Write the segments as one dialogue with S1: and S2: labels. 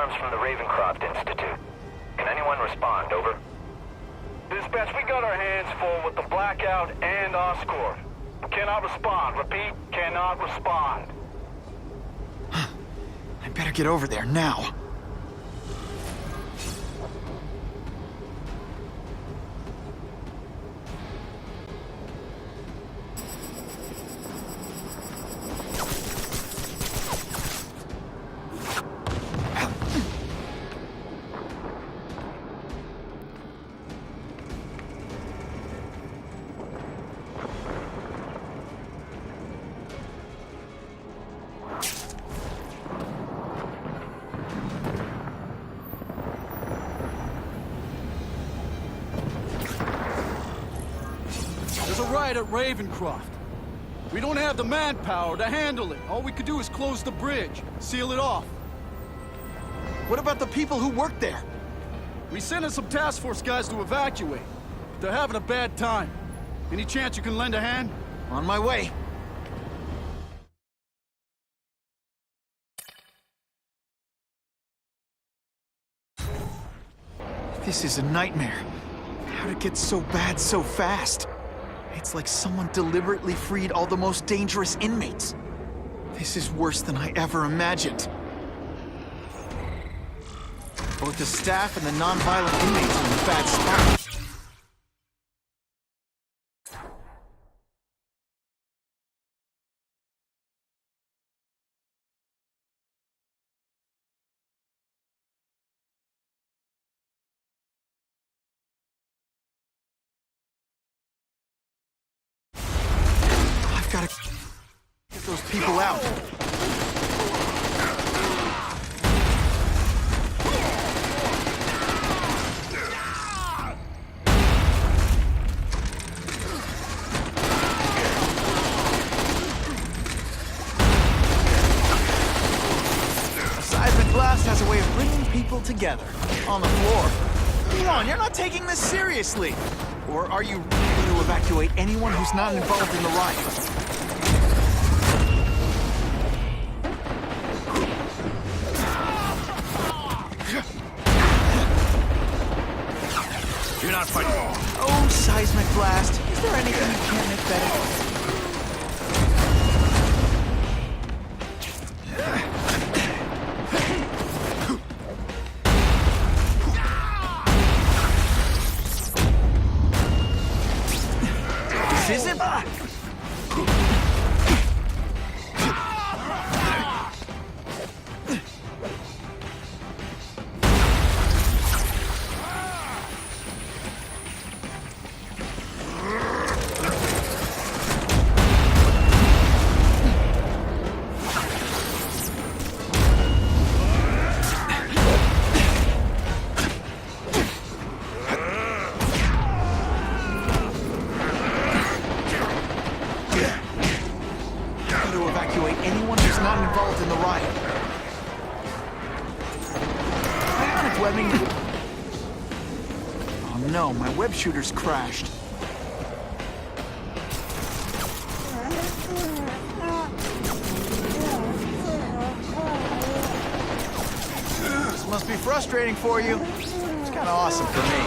S1: alarms from the Ravencroft Institute. Can anyone respond? Over.
S2: Dispatch, we got our hands full with the blackout and Oscorp. Cannot respond. Repeat, cannot respond.
S3: I better get over there now.
S4: There's a riot at Ravencroft. We don't have the manpower to handle it. All we could do is close the bridge, seal it off.
S3: What about the people who work there?
S4: We sent in some task force guys to evacuate. But they're having a bad time. Any chance you can lend a hand?
S3: On my way. This is a nightmare. How'd it get so bad so fast? It's like someone deliberately freed all the most dangerous inmates. This is worse than I ever imagined. Both the staff and the non-violent inmates are in a bad spot. I've got to get those people out. Seismic blast has a way of bringing people together on the floor. Come on, you're not taking this seriously. Or are you ready to evacuate anyone who's not involved in the riot?
S2: You're not fighting.
S3: Oh, Seismic Blast. Is there anything you can't make better? This isn't... anyone who's not involved in the riot. Ionic webbing... Oh no, my web shooter's crashed. This must be frustrating for you. It's kind of awesome for me.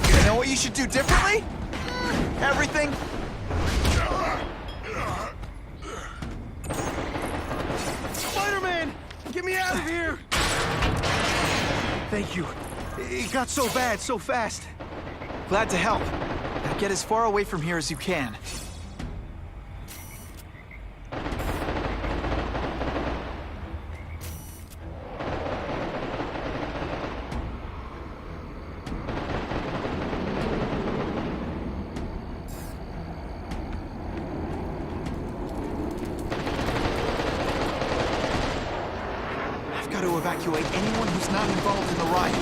S3: You know what you should do differently? Everything.
S4: Spider-Man! Get me out of here!
S3: Thank you. It got so bad so fast. Glad to help. Now get as far away from here as you can. Got to evacuate anyone who's not involved in the riot.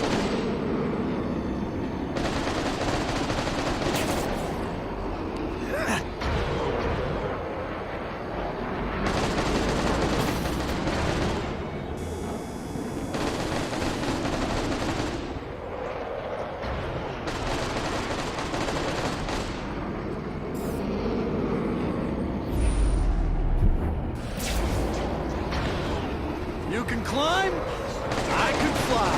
S4: climb, I could fly.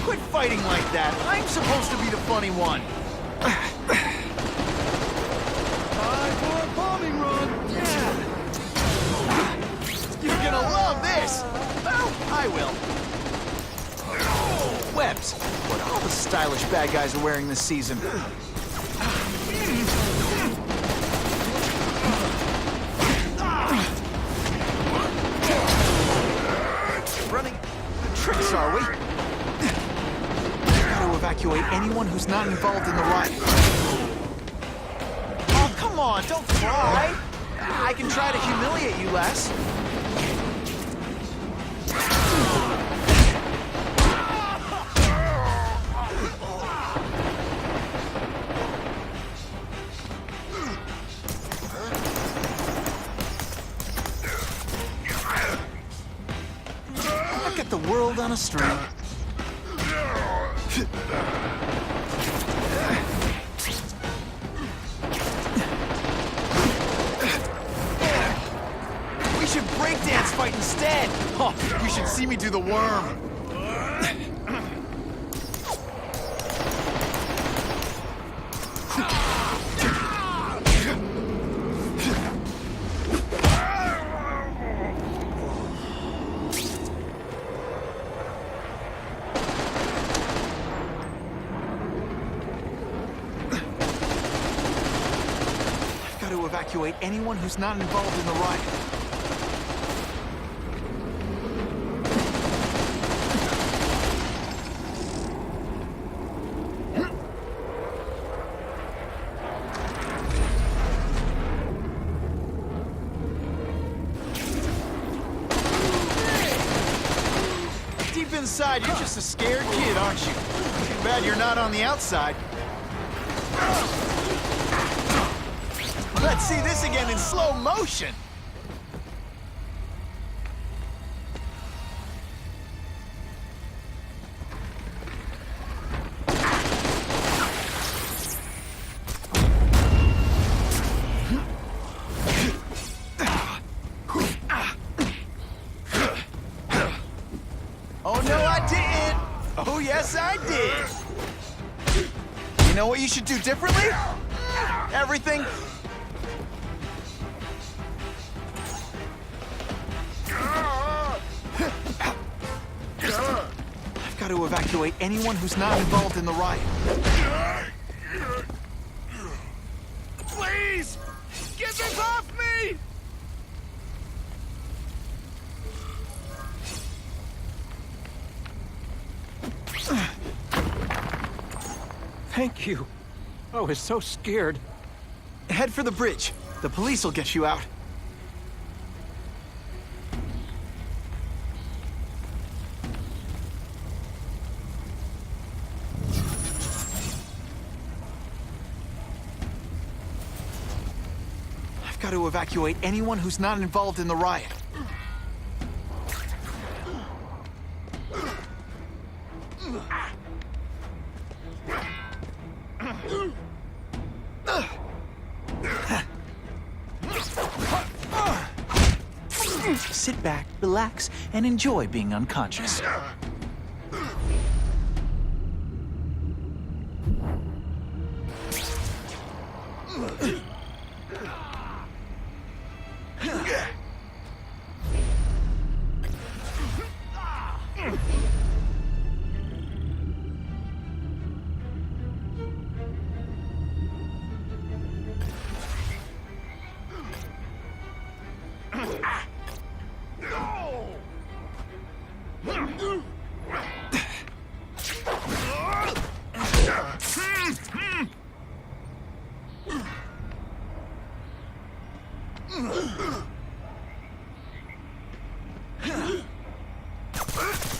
S3: Quit fighting like that. I'm supposed to be the funny one.
S4: Time for a bombing run.
S3: You're gonna love this. Well, I will. Webs. What all the stylish bad guys are wearing this season. Running tricks, are we? Gotta evacuate anyone who's not involved in the riot. Oh, come on, don't cry. I can try to humiliate you less. Look at the world on a string. We should breakdance fight instead. Oh, you should see me do the worm. To evacuate anyone who's not involved in the riot. Deep inside, you're just a scared kid, aren't you? Too bad you're not on the outside. Let's see this again in slow motion. Oh, no, I didn't. Oh, yes, I did. You know what you should do differently? Everything. I've got to evacuate anyone who's not involved in the riot.
S2: Please! Get this off me!
S4: Thank you. I was so scared.
S3: Head for the bridge. The police will get you out. I've got to evacuate anyone who's not involved in the riot. Sit back, relax, and enjoy being unconscious.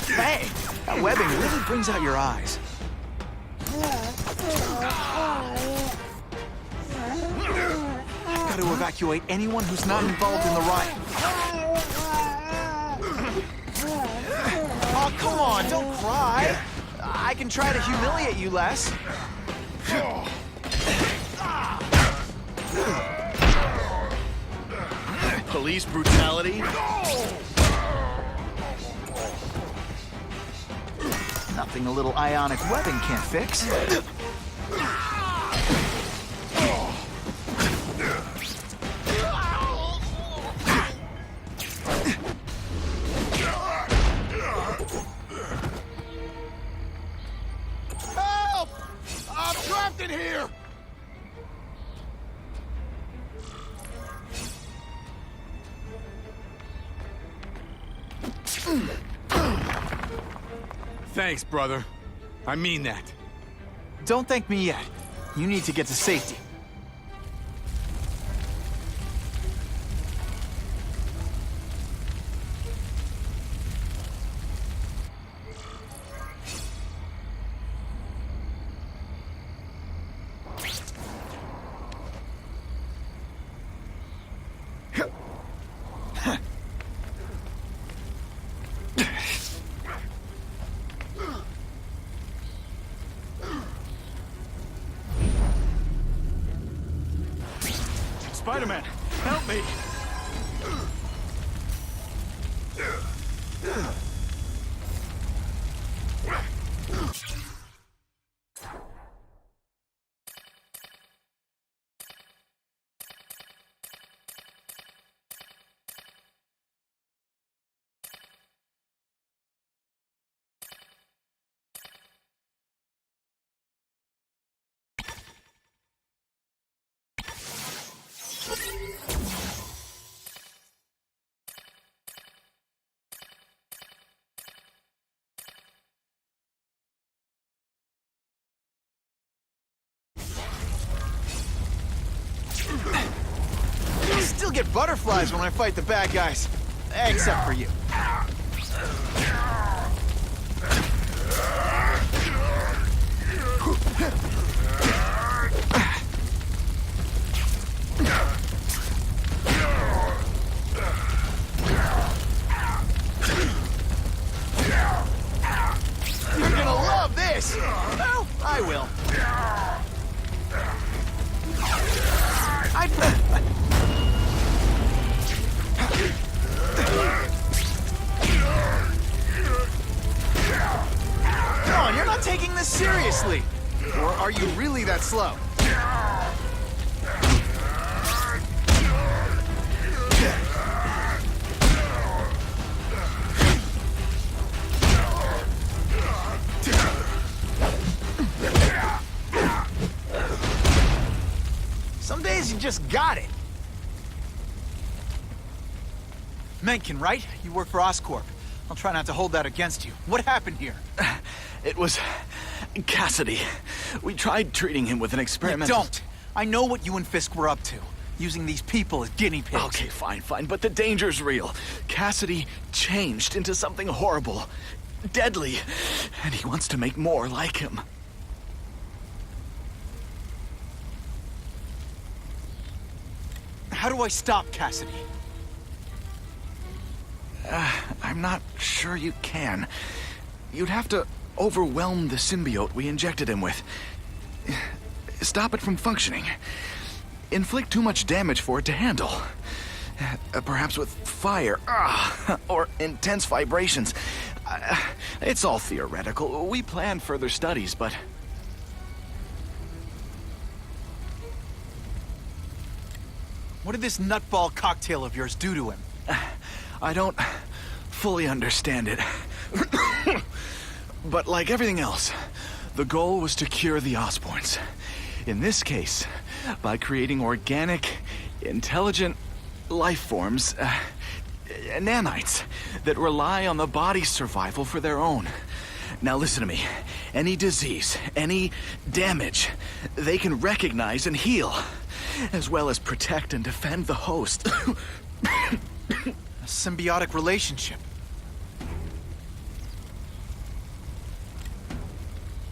S3: Hey, that webbing really brings out your eyes. I've got to evacuate anyone who's not involved in the riot. Oh, come on, don't cry. I can try to humiliate you less.
S5: Police brutality?
S3: Nothing a little ionic webbing can't fix.
S4: Help! I'm trapped in here!
S5: Thanks, brother. I mean that.
S3: Don't thank me yet. You need to get to safety.
S4: Spider-Man, help me!
S3: I still get butterflies when I fight the bad guys. Except for you. You're gonna love this! Well, I will. Come on, you're not taking this seriously. Or are you really that slow? Some days you just got it. Mencken, right? You work for Oscorp. I'll try not to hold that against you. What happened here?
S6: It was Cassidy. We tried treating him with an experiment.
S3: Don't! I know what you and Fisk were up to. Using these people as guinea pigs.
S6: Okay, fine, but the danger's real. Cassidy changed into something horrible, deadly, and he wants to make more like him.
S3: How do I stop Cassidy?
S6: I'm not sure you can. You'd have to overwhelm the symbiote we injected him with. Stop it from functioning. Inflict too much damage for it to handle. Perhaps with fire, or intense vibrations. It's all theoretical. We plan further studies, but...
S3: What did this nutball cocktail of yours do to him?
S6: I don't fully understand it. But like everything else, the goal was to cure the Osborns. In this case, by creating organic, intelligent life forms, nanites, that rely on the body's survival for their own. Now listen to me. Any disease, any damage, they can recognize and heal, as well as protect and defend the host.
S3: A symbiotic relationship.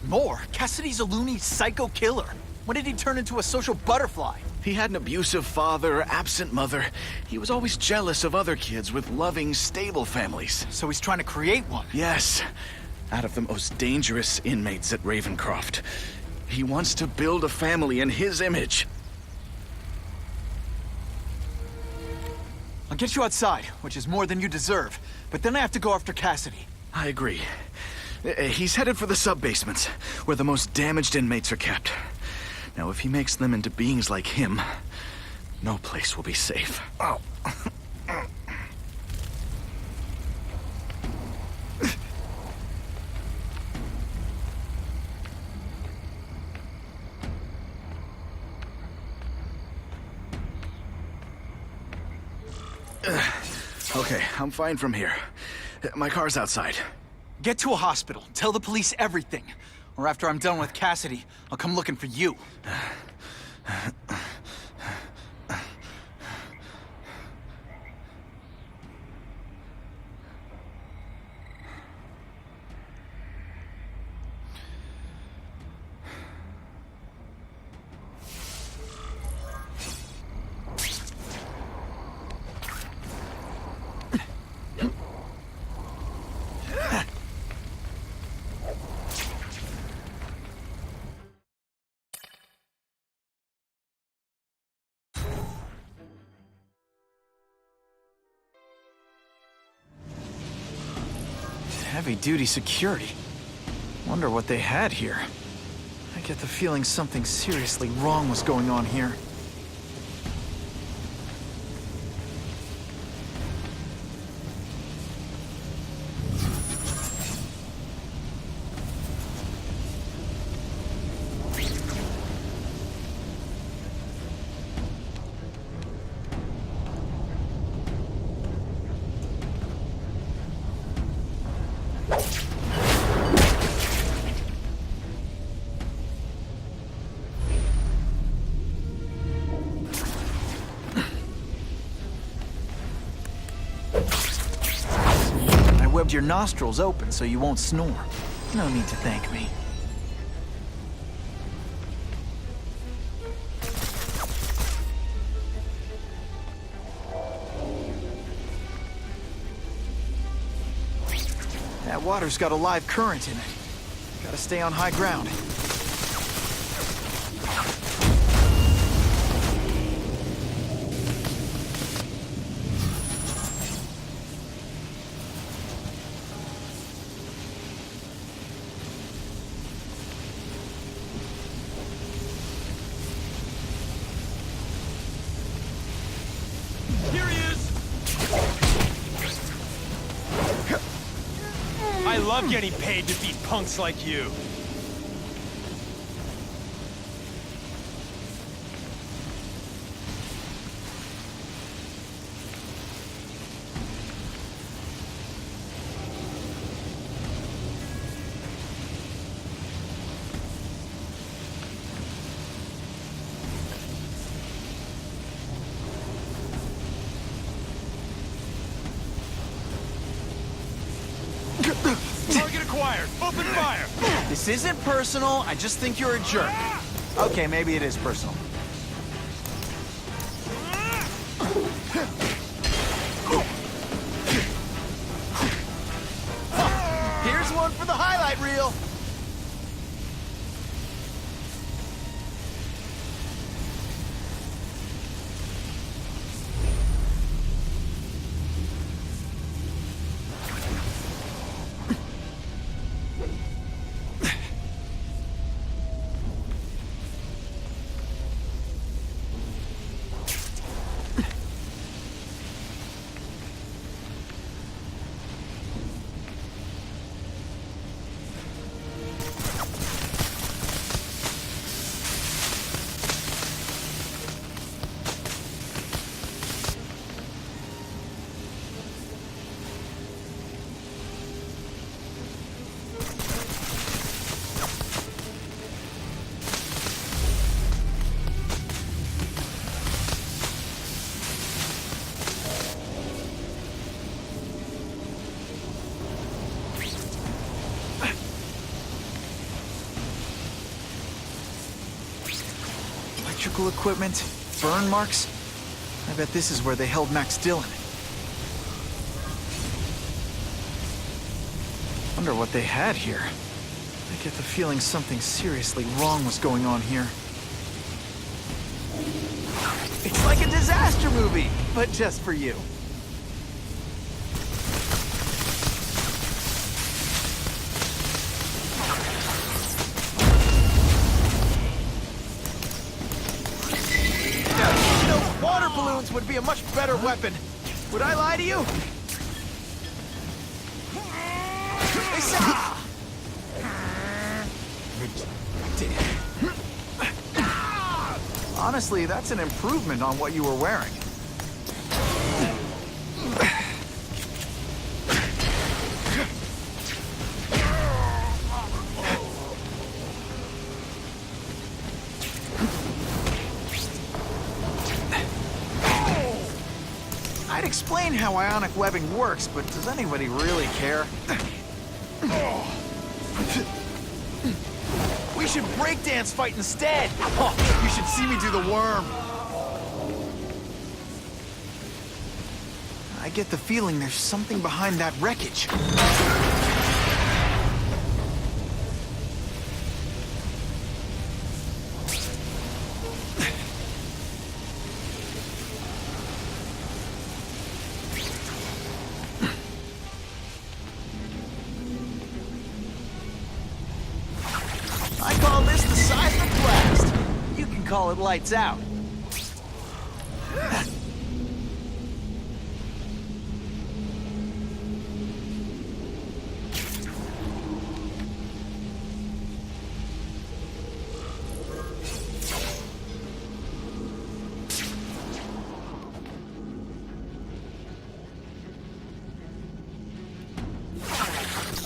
S3: More? Cassidy's a loony psycho killer. When did he turn into a social butterfly?
S6: He had an abusive father, absent mother. He was always jealous of other kids with loving, stable families.
S3: So he's trying to create one?
S6: Yes. Out of the most dangerous inmates at Ravencroft. He wants to build a family in his image.
S3: I'll get you outside, which is more than you deserve. But then I have to go after Cassidy.
S6: I agree. He's headed for the sub-basements, where the most damaged inmates are kept. Now, if he makes them into beings like him, no place will be safe. Oh. Okay, I'm fine from here. My car's outside.
S3: Get to a hospital. Tell the police everything. Or after I'm done with Cassidy, I'll come looking for you. Heavy-duty security. Wonder what they had here. I get the feeling something seriously wrong was going on here. Webbed your nostrils open so you won't snore. No need to thank me. That water's got a live current in it. Gotta stay on high ground.
S7: I love getting paid to beat punks like you. Target acquired. Open fire.
S3: This isn't personal, I just think you're a jerk. Okay, maybe it is personal. Here's one for the highlight reel. Electrical equipment, burn marks. I bet this is where they held Max Dillon. Wonder what they had here. I get the feeling something seriously wrong was going on here. It's like a disaster movie, but just for you. balloons would be a much better weapon. Would I lie to you? They said honestly, that's an improvement on what you were wearing. I'd explain how ionic webbing works, but does anybody really care? We should breakdance fight instead! Oh, you should see me do the worm! I get the feeling there's something behind that wreckage. I call this the seismic blast. You can call it lights out.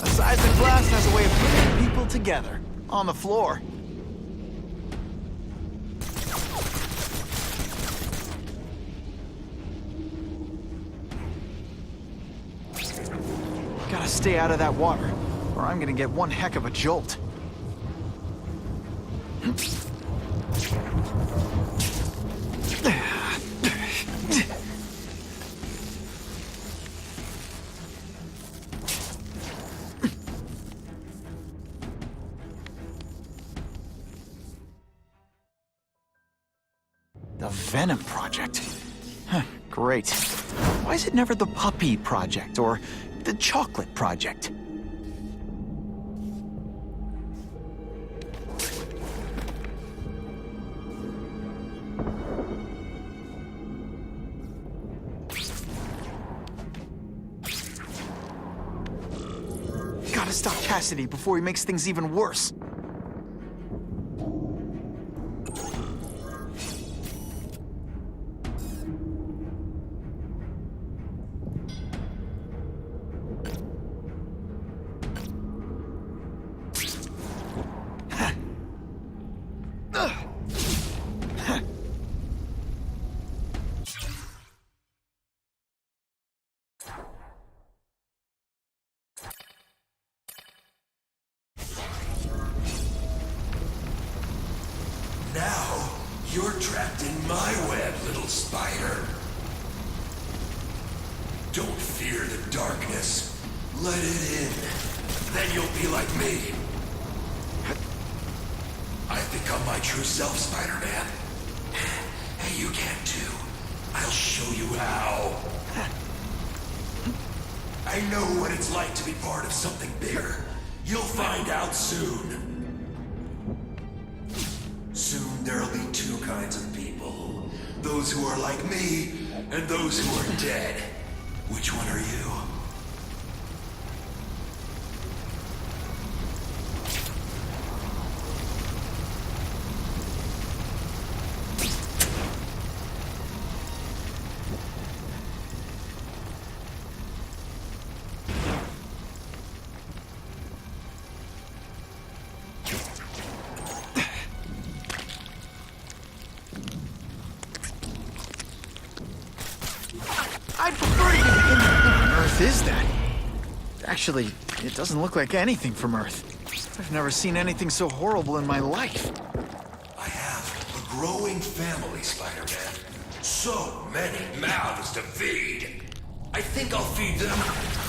S3: A seismic blast has a way of putting people together. On the floor. Gotta stay out of that water, or I'm gonna get one heck of a jolt. The Venom Project. Huh, great. Why is it never the Puppy Project or the Chocolate Project? Gotta stop Cassidy before he makes things even worse.
S8: Now, you're trapped in my web, little spider. Don't fear the darkness. Let it in. Then you'll be like me. I've become my true self, Spider-Man. Hey, you can too. I'll show you how. I know what it's like to be part of something bigger. You'll find out soon. Soon there'll be two kinds of people. Those who are like me, and those who are dead. Which one are you?
S3: I'd prefer you to begin. What on earth is that? Actually, it doesn't look like anything from Earth. I've never seen anything so horrible in my life.
S8: I have a growing family, Spider-Man. So many mouths to feed. I think I'll feed them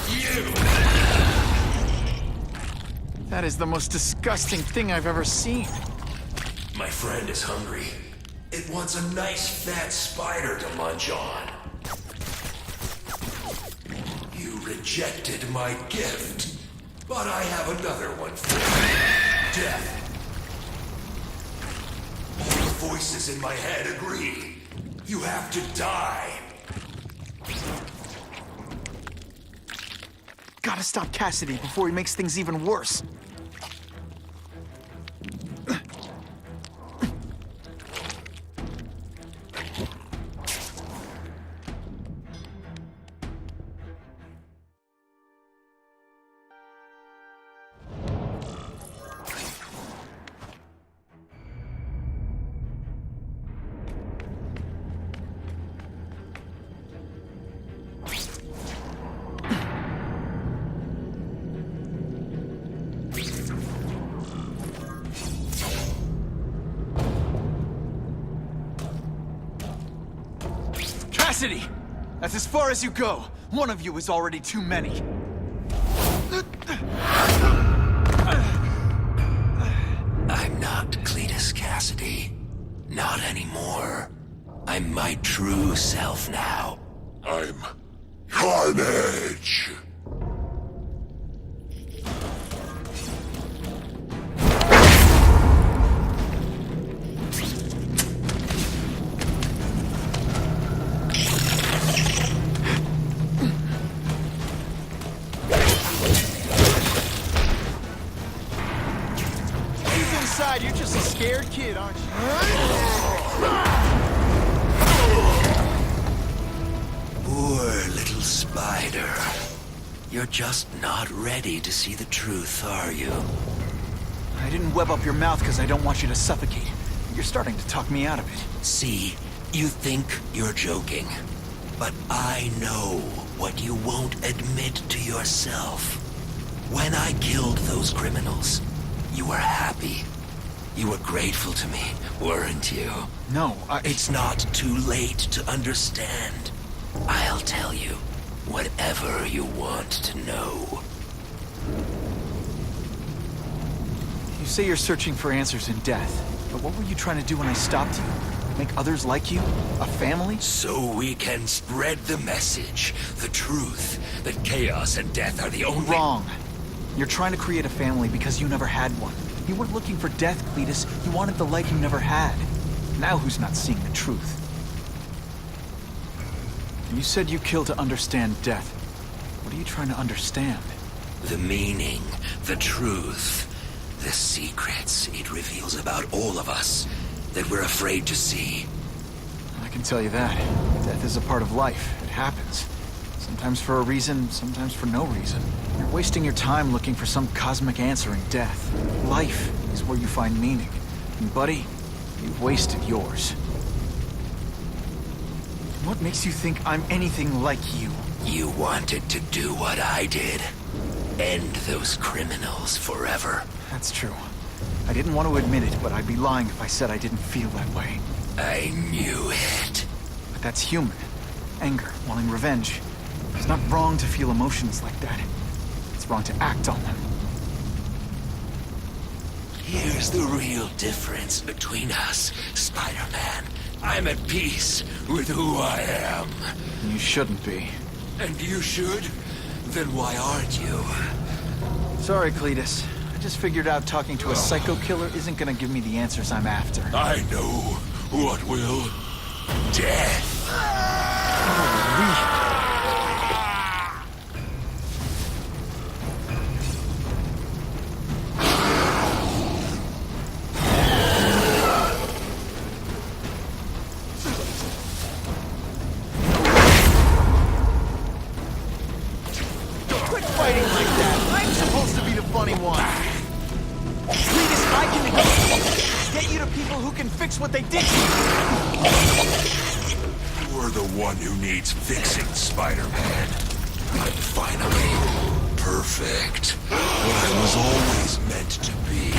S8: you.
S3: That is the most disgusting thing I've ever seen.
S8: My friend is hungry. It wants a nice fat spider to munch on. You rejected my gift, but I have another one for you. Death. All the voices in my head agree. You have to die.
S3: Gotta stop Cassidy before he makes things even worse. Cassidy! That's as far as you go. One of you is already too many.
S8: I'm not Cletus Cassidy. Not anymore. I'm my true self now. I'm Carnage.
S3: You're just a scared kid, aren't you?
S8: Poor little spider. You're just not ready to see the truth, are you?
S3: I didn't web up your mouth because I don't want you to suffocate. You're starting to talk me out of it.
S8: See, you think you're joking. But I know what you won't admit to yourself. When I killed those criminals, you were happy. You were grateful to me, weren't you?
S3: No,
S8: It's not too late to understand. I'll tell you whatever you want to know.
S3: You say you're searching for answers in death, but what were you trying to do when I stopped you? Make others like you? A family?
S8: So we can spread the message, the truth, that chaos and death are the only—
S3: Wrong. You're trying to create a family because you never had one. You weren't looking for death, Cletus. You wanted the life you never had. Now who's not seeing the truth? You said you kill to understand death. What are you trying to understand?
S8: The meaning, the truth, the secrets it reveals about all of us that we're afraid to see.
S3: I can tell you that. Death is a part of life. It happens. Sometimes for a reason, sometimes for no reason. You're wasting your time looking for some cosmic answer in death. Life is where you find meaning. And buddy, you've wasted yours. What makes you think I'm anything like you?
S8: You wanted to do what I did. End those criminals forever.
S3: That's true. I didn't want to admit it, but I'd be lying if I said I didn't feel that way.
S8: I knew it.
S3: But that's human. Anger, wanting revenge. It's not wrong to feel emotions like that. It's wrong to act on them.
S8: Here's the real difference between us, Spider-Man. I'm at peace with who I am.
S3: You shouldn't be.
S8: And you should? Then why aren't you?
S3: Sorry, Cletus. I just figured out talking to a psycho killer isn't gonna give me the answers I'm after.
S8: I know what will. Death.
S3: Holy. Fighting like that. I'm supposed to be the funny one. Cletus, I can get you to people who can fix what they did to you.
S8: You're the one who needs fixing, Spider-Man. I'm finally perfect. What I was always meant to be.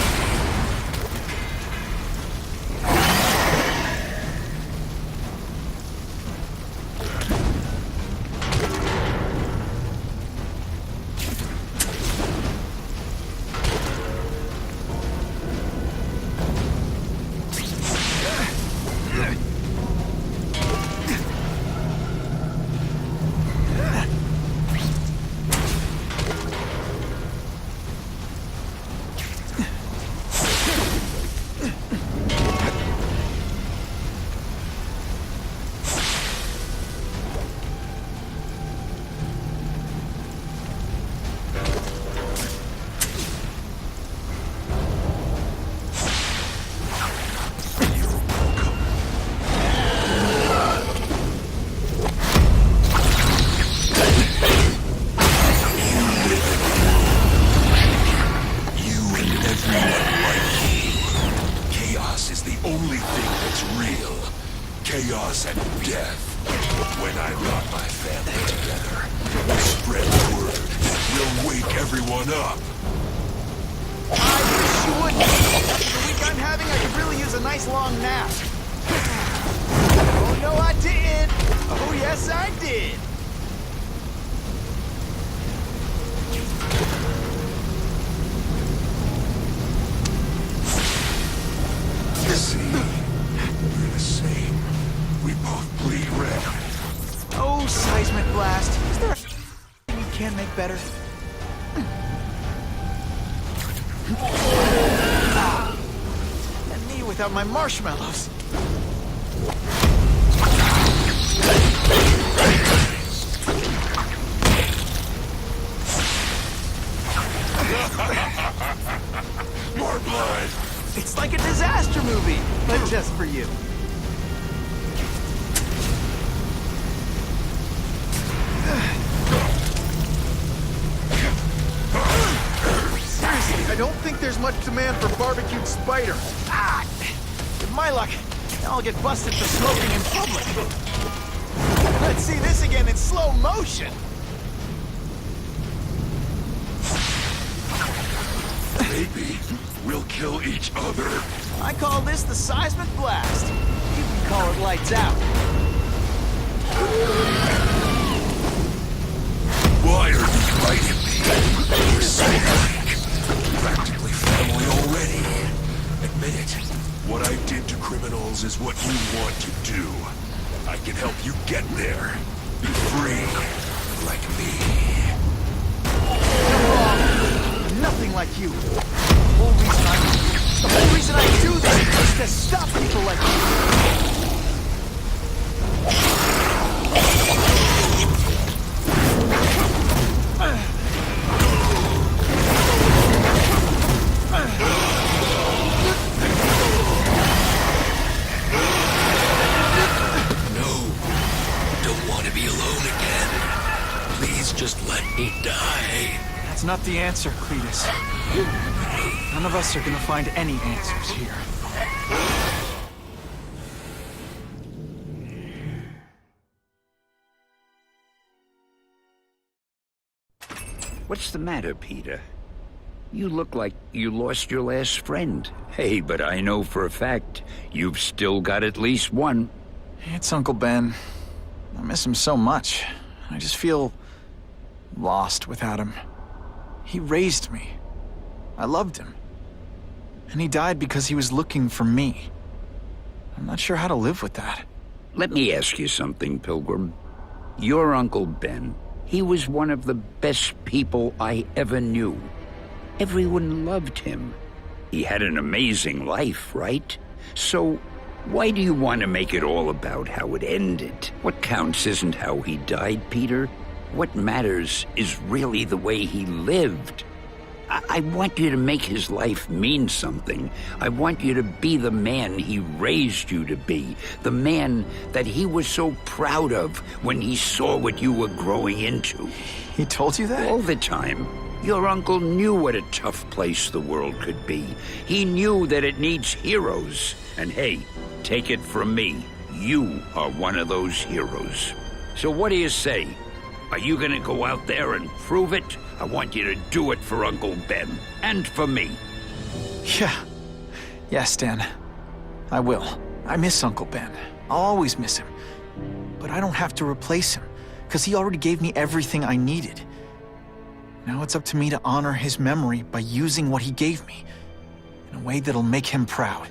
S9: everyone up.
S3: I wish you would. After the week I'm having, I could really use a nice long nap. Oh, no, I didn't. Oh, yes, I did.
S9: See, we're the same. We both bleed red.
S3: Oh, seismic blast. Is there a you can make better? And me without my marshmallows.
S9: More blood.
S3: It's like a disaster movie, but just for you. Seriously, I don't think there's much demand for barbecued spider. Ah! With my luck, I'll get busted for smoking in public. Let's see this again in slow motion.
S9: Maybe we'll kill each other.
S3: I call this the seismic blast. You can call it lights out.
S9: Why are you fighting me? We're so alike. Practically family already. Admit it. What I did to criminals is what you want to do. I can help you get there. Be free. Like me.
S3: You're wrong. Nothing like you. The whole reason I do this is to stop people like you. That's not the answer, Cletus. None of us are gonna find any answers here.
S10: What's the matter, Peter? You look like you lost your last friend. Hey, but I know for a fact you've still got at least one.
S3: It's Uncle Ben. I miss him so much. I just feel lost without him. He raised me. I loved him. And he died because he was looking for me. I'm not sure how to live with that.
S10: Let me ask you something, Pilgrim. Your Uncle Ben, he was one of the best people I ever knew. Everyone loved him. He had an amazing life, right? So, why do you want to make it all about how it ended? What counts isn't how he died, Peter. What matters is really the way he lived. I want you to make his life mean something. I want you to be the man he raised you to be. The man that he was so proud of when he saw what you were growing into.
S3: He told you that?
S10: All the time. Your uncle knew what a tough place the world could be. He knew that it needs heroes. And hey, take it from me, you are one of those heroes. So what do you say? Are you gonna go out there and prove it? I want you to do it for Uncle Ben, and for me.
S3: Yeah. Yes, Dan. I will. I miss Uncle Ben. I'll always miss him. But I don't have to replace him, because he already gave me everything I needed. Now it's up to me to honor his memory by using what he gave me, in a way that'll make him proud.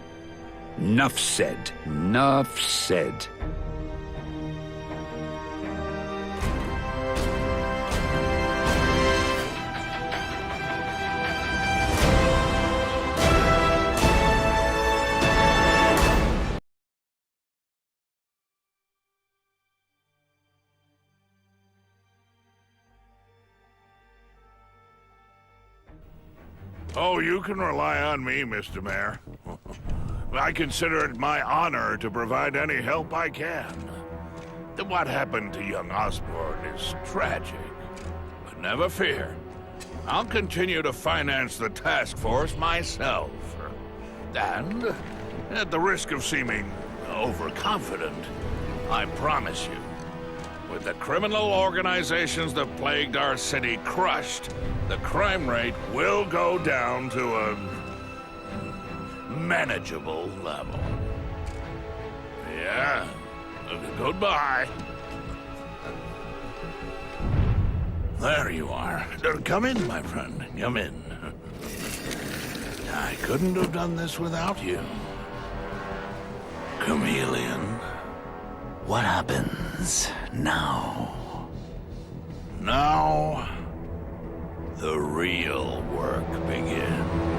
S10: Nuff said. Nuff said.
S2: Oh, you can rely on me, Mr. Mayor. I consider it my honor to provide any help I can. What happened to young Osborn is tragic. But never fear. I'll continue to finance the task force myself. And, at the risk of seeming overconfident, I promise you, With the criminal organizations that plagued our city crushed, the crime rate will go down to a manageable level. Yeah. Goodbye. There you are. Come in, my friend. Come in. I couldn't have done this without you. Chameleon.
S6: What happens now?
S2: Now, the real work begins.